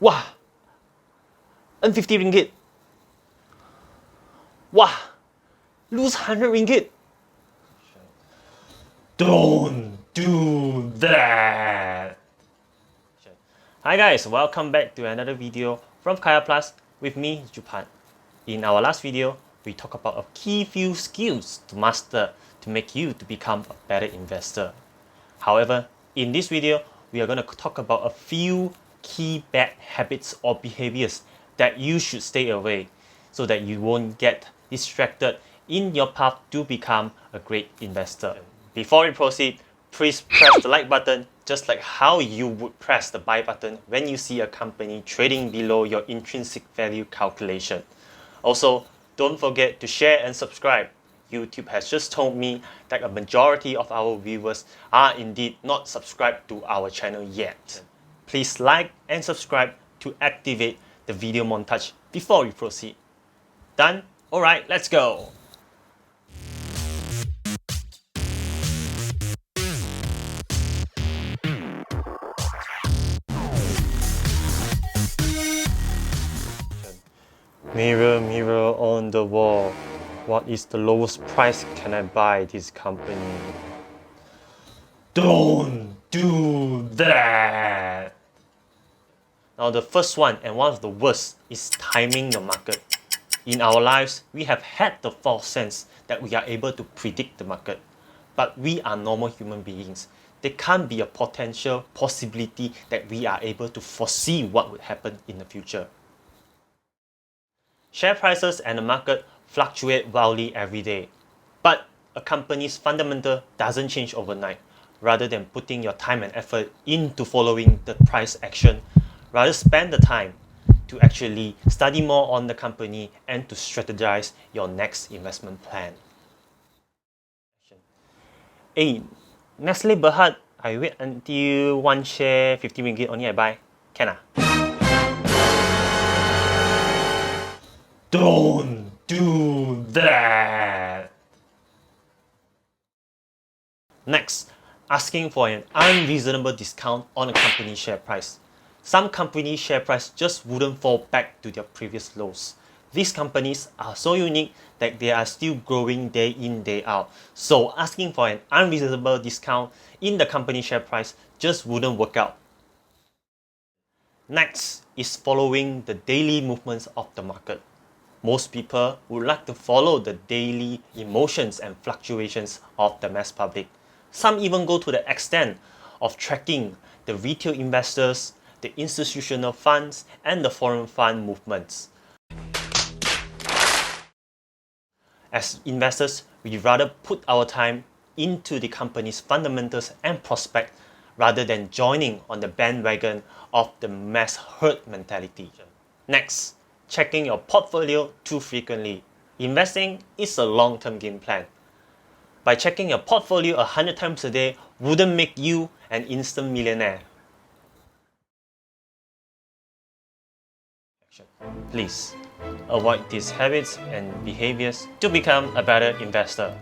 Wah! Earn 50 ringgit. Wah! Lose 100 ringgit. Don't do that. Hi guys, welcome back to another video from KayaPlus with me, Jupan. In our last video, we talked about a key few skills to master to make you to become a better investor. However, in this video, we are going to talk about a few key bad habits or behaviors that you should stay away so that you won't get distracted in your path to become a great investor. Before we proceed, please press the like button just like how you would press the buy button when you see a company trading below your intrinsic value calculation. Also, don't forget to share and subscribe. YouTube has just told me that a majority of our viewers are indeed not subscribed to our channel yet. Please like and subscribe to activate the video montage before we proceed. Done? Alright, let's go! Mirror, mirror on the wall, what is the lowest price can I buy this company? Don't do that! Now the first one and one of the worst is timing the market. In our lives, we have had the false sense that we are able to predict the market. But we are normal human beings. There can't be a potential possibility that we are able to foresee what would happen in the future. Share prices and the market fluctuate wildly every day. But a company's fundamental doesn't change overnight. Rather than putting your time and effort into following the price action, rather spend the time to actually study more on the company and to strategize your next investment plan. Hey, Nestle Berhad, I wait until one share 50 ringgit only I buy. Can ah? Don't do that! Next, asking for an unreasonable discount on a company share price. Some company share price just wouldn't fall back to their previous lows. These companies are so unique that they are still growing day in, day out. So asking for an unreasonable discount in the company share price just wouldn't work out. Next is following the daily movements of the market. Most people would like to follow the daily emotions and fluctuations of the mass public. Some even go to the extent of tracking the retail investors, the institutional funds, and the foreign fund movements. As investors, we rather put our time into the company's fundamentals and prospect rather than joining on the bandwagon of the mass herd mentality. Next, checking your portfolio too frequently. Investing is a long-term game plan. By checking your portfolio 100 times a day wouldn't make you an instant millionaire. Please avoid these habits and behaviors to become a better investor.